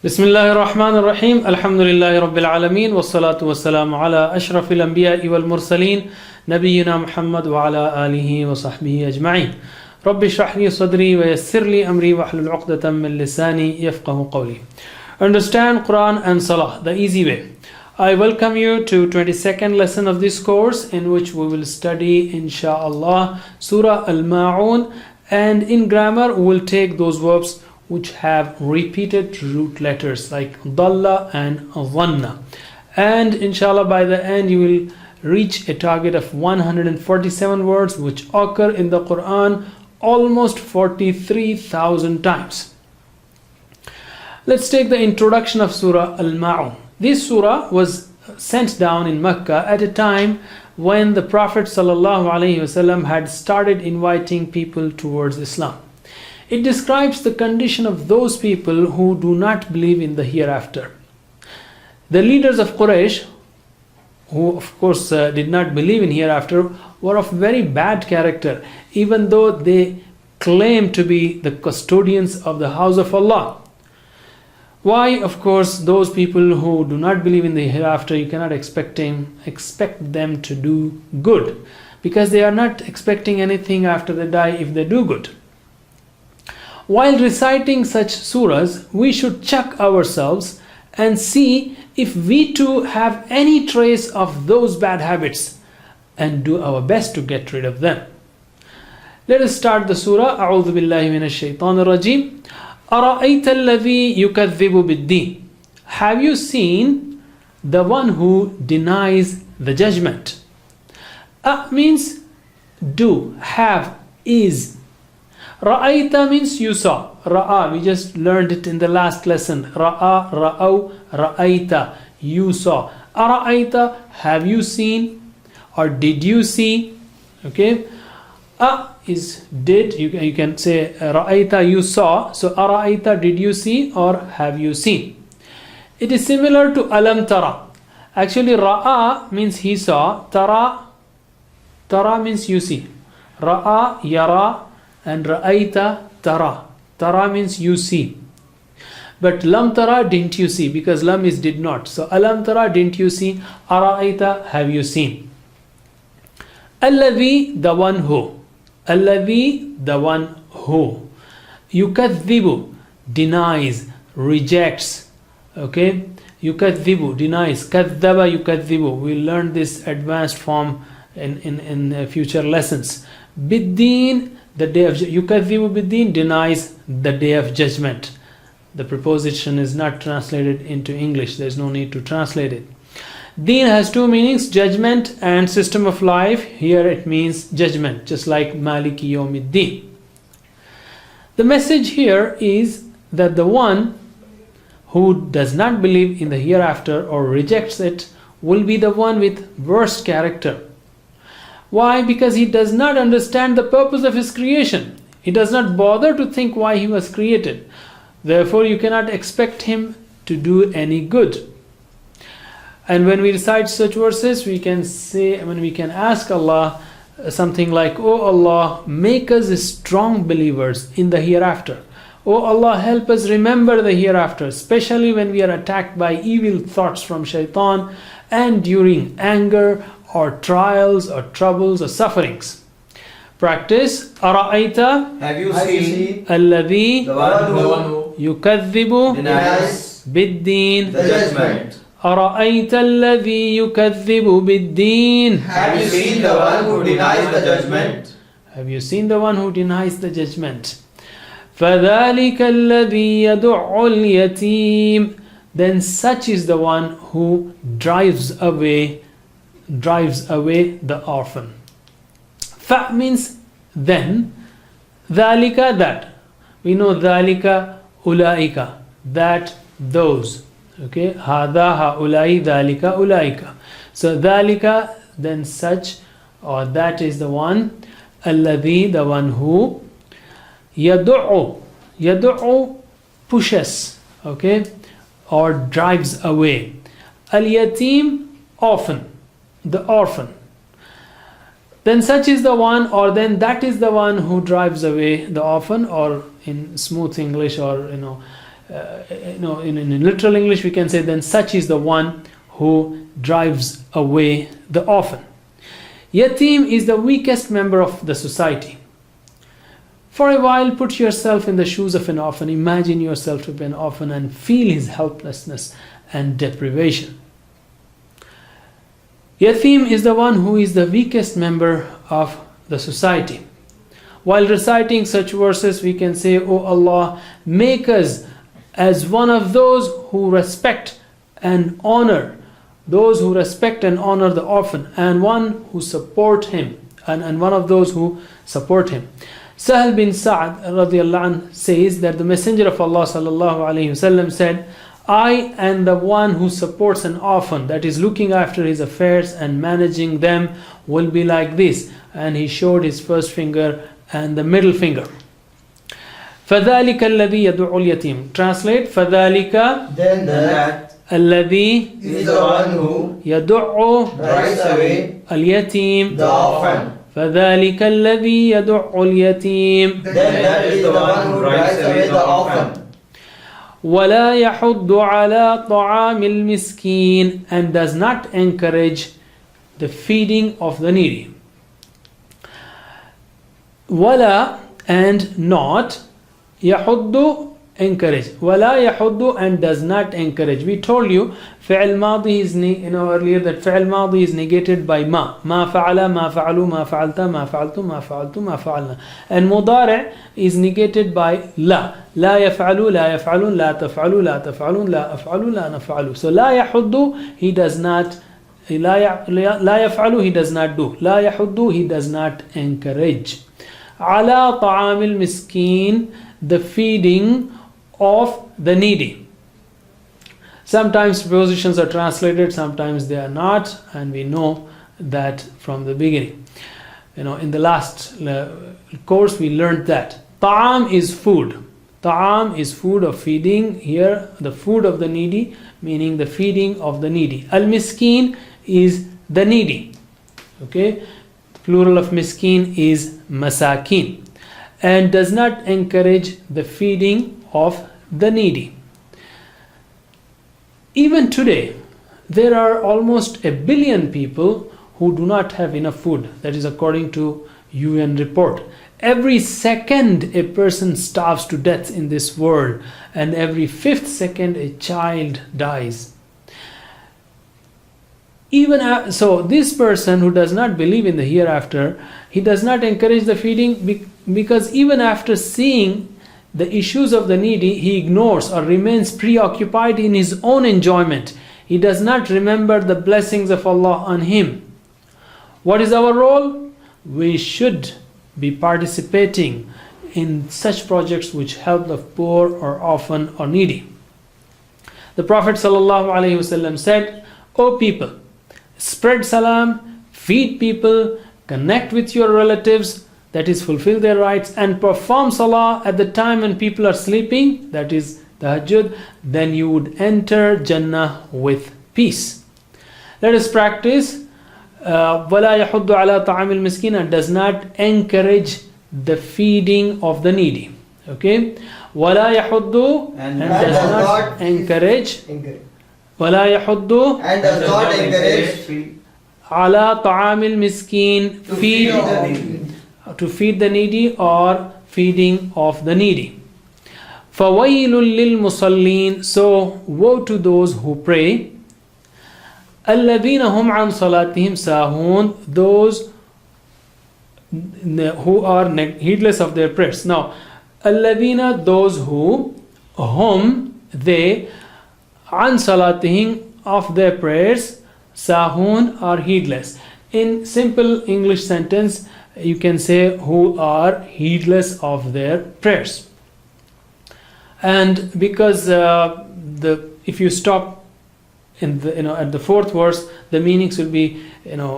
بسم الله الرحمن الرحيم الحمد لله رب العالمين والصلاة والسلام على أشرف الأنبياء والمرسلين نبينا محمد وعلى آله وصحبه أجمعين رب اشرح لي صدري ويسر لي أمري واحلل عقدة من لساني يفقه قولي. Understand Quran and Salah the easy way. I welcome you to 22nd lesson of this course, in which we will study inshallah Surah Al-Ma'un, and in grammar we will take those verbs which have repeated root letters like dalla and dhanna, and inshallah by the end you will reach a target of 147 words which occur in the Quran almost 43,000 times. Let's take the introduction of Surah Al-Ma'un. This surah was sent down in Mecca at a time when the Prophet ﷺ had started inviting people towards Islam. It describes the condition of those people who do not believe in the hereafter. The leaders of Quraysh, who of course did not believe in hereafter, were of very bad character, even though they claimed to be the custodians of the house of Allah. Why? Of course, those people who do not believe in the hereafter, you cannot expect them to do good, because they are not expecting anything after they die if they do good. While reciting such surahs, we should check ourselves and see if we too have any trace of those bad habits and do our best to get rid of them. Let us start the surah. أعوذ بالله من الشيطان الرجيم. أرأيت الذي يكذب بالدين. Have you seen the one who denies the judgment? Means do, have, is. Ra'ayta means you saw. Ra'a, we just learned it in the last lesson. Ra'a, ra'aw, ra'ayta, you saw. Ara'ayta, have you seen or did you see? Okay. Is did, you can say ra'ayta, you saw. So ara'ayta, did you see or have you seen? It is similar to alam tara. Actually ra'a means he saw. Tara means you see. Ra'a, yara, and ra'ayta, tara. Tara means you see. But lam tara, didn't you see, because lam is did not. So alam tara, didn't you see. Ara'ayta, have you seen. Alladhi, the one who. Alladhi, the one who. Yukadhibu, denies, rejects. Okay. Yukadhibu, denies. Kadhaba yukadhibu. We learn this advanced form in future lessons. Biddin, the day of yukadhibu biddin, denies the day of judgment. The preposition is not translated into English. There is no need to translate it. Deen has two meanings, judgment and system of life. Here it means judgment, just like Maliki Yawmiddin. The message here is that the one who does not believe in the hereafter or rejects it will be the one with worst character. Why? Because he does not understand the purpose of his creation. He does not bother to think why he was created. Therefore, you cannot expect him to do any good. And when we recite such verses, we can say, we can ask Allah something like, "Oh Allah, make us strong believers in the hereafter. Oh Allah, help us remember the hereafter, especially when we are attacked by evil thoughts from shaitan and during anger or trials or troubles or sufferings." Practice. Ara'ayta, have you seen alladhi, the one who yukadhibu denies biddin, the judgment. أرأيت الذي يكذب بالدين. Have you seen the one who denies the judgment? Have you seen the one who denies the judgment? فذلك الذي يدع اليتيم. Then such is the one who drives away the orphan. Fa means then. ذلك, that. We know ذلك ulaika, that, those. Okay, hada, haulai, dhalika, ulaika. So dhalika, then such, or that is the one. Alladhi, the one who. Yadu'u, pushes, okay, or drives away. Al-yatim, orphan, the orphan. Then such is the one, or then that is the one who drives away the orphan, or in smooth English, or in literal English we can say, then such is the one who drives away the orphan. Yatim is the weakest member of the society. For a while, put yourself in the shoes of an orphan. Imagine yourself to be an orphan and feel his helplessness and deprivation. Yatim is the one who is the weakest member of the society. While reciting such verses, we can say, "O Allah, make us as one of those who respect and honor the orphan, and one who support him, and one of those who support him." Sahal bin Sa'd radiallahu anh says that the Messenger of Allah sallallahu alayhi wasallam said, "I am the one who supports an orphan, that is looking after his affairs and managing them, will be like this." And he showed his first finger and the middle finger. فَذَلِكَ الَّذِي يَدُعُّ الْيَتِيمِ. Translate, فَذَلِكَ Then that الَّذِي is the one who يَدُعُّ drives away الْيَتِيمِ. the orphan. فَذَلِكَ الَّذِي يَدُعُّ الْيَتِيمِ. Then that is the one who drives away the orphan. وَلَا يَحُضُّ عَلَى طَعَامِ الْمِسْكِينِ. And does not encourage the feeding of the needy. وَلَا and not, يَحُضُّ encourage. وَلَا يَحُضُّ and does not encourage. We told you فعل ماضي is earlier that فعل ماضي is negated by ما فعل ما فعلوا ما فعلت ما فعلت ما فعلت ما فعلنا, and مضارع is negated by لا يفعلوا لا يفعلون لا تفعلوا لا تفعلون لا أفعلوا لا نفعلوا. So لا يحض, he does not, لا يفعل, he does not do, لا يحض, he does not encourage. على طعام المسكين, the feeding of the needy. Sometimes prepositions are translated, sometimes they are not, and we know that from the beginning. In the last course we learned that ta'am is food. Ta'am is food of feeding. Here the food of the needy, meaning the feeding of the needy. Al-miskin is the needy. Okay, plural of miskin is masakin, and does not encourage the feeding of the needy. Even today, there are almost 1 billion people who do not have enough food. That is according to UN report. Every second a person starves to death in this world, and every 5th second a child dies. So this person who does not believe in the hereafter, he does not encourage the feeding, because even after seeing the issues of the needy, he ignores or remains preoccupied in his own enjoyment. He does not remember the blessings of Allah on him. What is our role? We should be participating in such projects which help the poor or orphan or needy. The Prophet ﷺ said, "O people, spread salam, feed people, connect with your relatives, that is fulfill their rights, and perform salah at the time when people are sleeping, that is tahajjud, then you would enter Jannah with peace." Let us practice وَلَا يَحُضُّ عَلَى طَعَامِ الْمِسْكِينَ, and does not encourage the feeding of the needy. Okay, وَلَا يَحُضُّ and does not encourage, وَلَا يَحُضُّ and does not encourage عَلَى طَعَامِ الْمِسْكِينَ, to feed the needy or feeding of the needy. فَوَيْلٌ لِلْمُصَلِّينَ, so woe to those who pray. الَّذِينَ هُمْ عَنْ صَلَاتِهِمْ سَاهُونَ, those who are heedless of their prayers. Now, الَّذِينَ, those who, whom, they, عَنْ صَلَاتِهِمْ, of their prayers, sahun, are heedless. In simple English sentence, you can say who are heedless of their prayers. And because if you stop in at the 4th verse, the meanings will be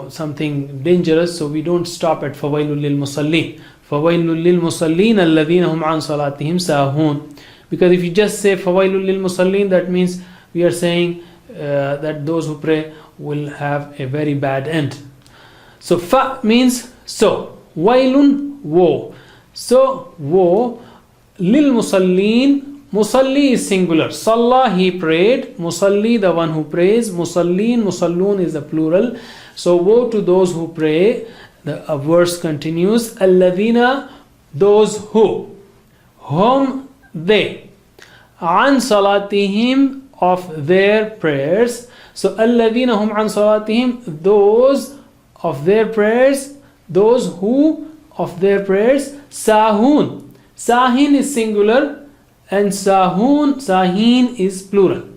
something dangerous, so we don't stop at fawailul lil musallin. Fawailul lil musallin alladhina hum an salatihim sahun. Because if you just say fawailul lil musallin, that means we are saying that those who pray will have a very bad end. So fa means so, wailun, woe. So woe, lil musallin, Musalli is singular. Salla, he prayed. Musalli, the one who prays. Musallin, musallun is the plural. So woe to those who pray. The verse continues. Alladhina, those who. Whom, they. An salatihim, of their prayers. So alladhina hum an salatihim, those of their prayers. Those who of their prayers. Sahun. Sahin is singular. And sahin is plural.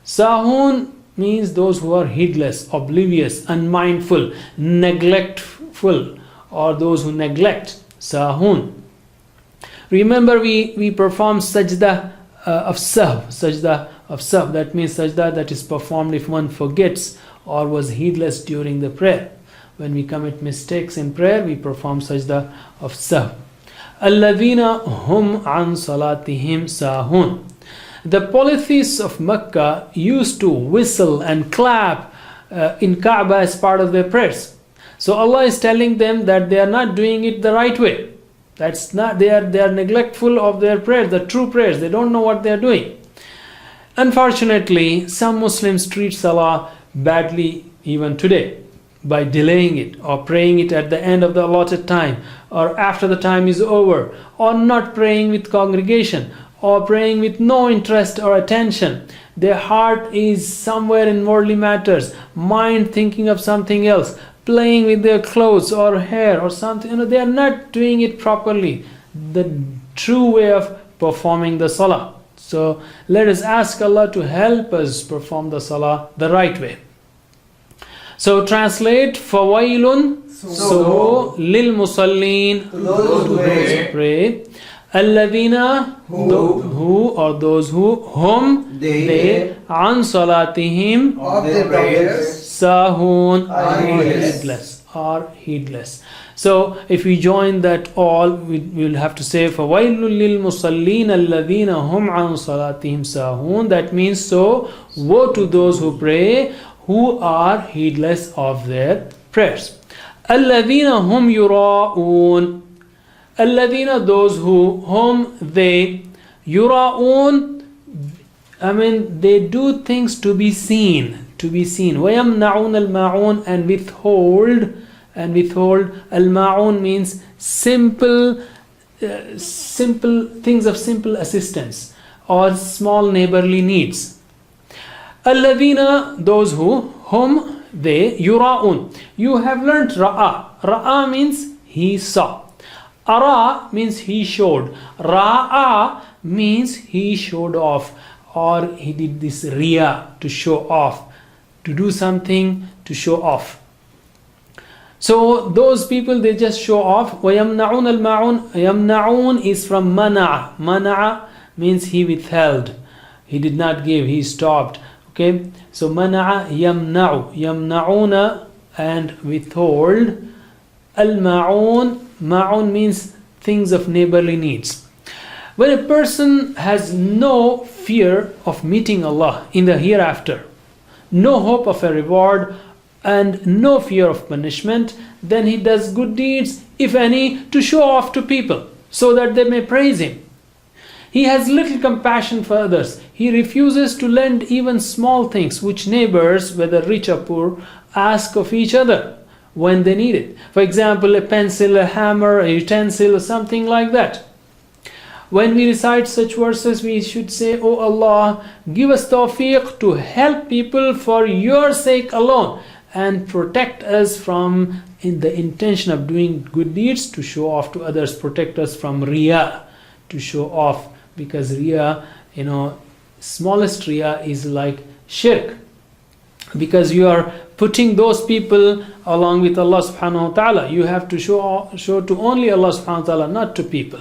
Sahun means those who are heedless, oblivious, unmindful, neglectful, or those who neglect. Sahun. Remember we perform sajda of sahv. Sajda of sahv, that means sajda that is performed if one forgets or was heedless during the prayer. When we commit mistakes in prayer, we perform sajda of sahv. Alladhina hum an salatihim sahun. The polytheists of Mecca used to whistle and clap in Kaaba as part of their prayers. So Allah is telling them that they are not doing it the right way. That's not, they are neglectful of their prayers, the true prayers. They don't know what they are doing. Unfortunately, some Muslims treat Salah badly even today, by delaying it or praying it at the end of the allotted time or after the time is over, or not praying with congregation, or praying with no interest or attention. Their heart is somewhere in worldly matters, mind thinking of something else, playing with their clothes or hair or something. They are not doing it properly, the true way of performing the salah. So let us ask Allah to help us perform the salah the right way. So translate, fawailun, so lil musallin, to those who pray. Alladhina, who or those who, whom they, an salatihim, of their prayers, sahun, are heedless, or heedless. So if we join that all, we will have to say, fawailun lil musallin alladhina hum an salatihim sahun. That means, so woe to those who pray, who are heedless of their prayers. Alladhina hum yura'un. Alladhina, those who, whom they, yura'un, they do things to be seen, وَيَمْنَعُونَ الْمَعُونَ, and withhold. Al-ma'un means simple things of simple assistance or small neighborly needs. Alladhina, those who, whom they, yura'un. You have learnt ra'a. Ra'a means he saw. Ara means he showed. Ra'a means he showed off, or he did this riya, to show off, to do something to show off. So those people, they just show off. وَيَمْنَعُونَ الْمَعُونَ. Yamna'un is from mana'a. Mana'a means he withheld. He did not give, he stopped. Okay, so mana'a, yamna'u. Yamna'una, and withhold. Al-ma'un. Ma'un means things of neighborly needs. When a person has no fear of meeting Allah in the hereafter, no hope of a reward, and no fear of punishment, then he does good deeds, if any, to show off to people, so that they may praise him. He has little compassion for others. He refuses to lend even small things which neighbors, whether rich or poor, ask of each other when they need it. For example, a pencil, a hammer, a utensil, or something like that. When we recite such verses, we should say, "O Allah, give us tawfiq to help people for your sake alone, and protect us from the intention of doing good deeds to show off to others. Protect us from riya, to show off, because riya, smallest riya is like shirk, because you are putting those people along with Allah subhanahu wa ta'ala. You have to show to only Allah subhanahu wa ta'ala, not to people."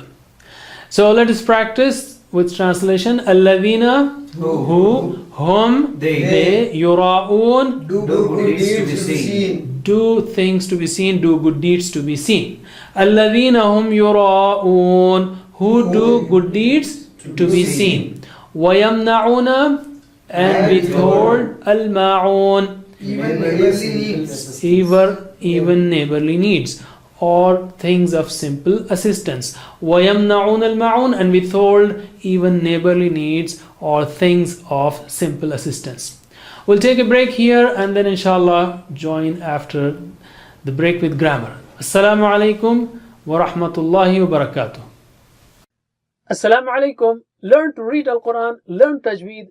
So let us practice with translation. Alladhina, who, whom they, yura'un, do good deeds to be seen. Do things to be seen, do good deeds to be seen. Alladhina hum yura'un, who do good deeds to be seen. Wayamna'una, and withhold al-ma'un, Even neighborly needs. even neighborly needs. or things of simple assistance. وَيَمْنَعُونَ الْمَعُونَ, and withhold even neighborly needs or things of simple assistance. We'll take a break here and then inshallah join after the break with grammar. Assalamu alaikum wa rahmatullahi wa barakatuh. Assalamu alaikum. Learn to read Al-Quran, learn Tajweed,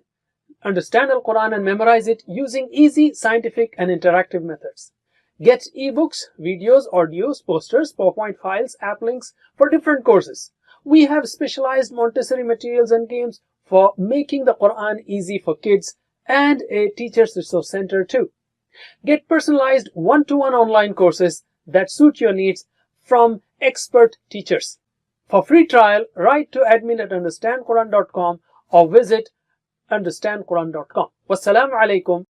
understand Al-Quran and memorize it using easy, scientific and interactive methods. Get ebooks, videos, audios, posters, PowerPoint files, app links for different courses. We have specialized Montessori materials and games for making the Quran easy for kids and a teacher's resource center too. Get personalized one-to-one online courses that suit your needs from expert teachers. For free trial, write to admin@understandquran.com or visit understandquran.com. Wassalamu alaikum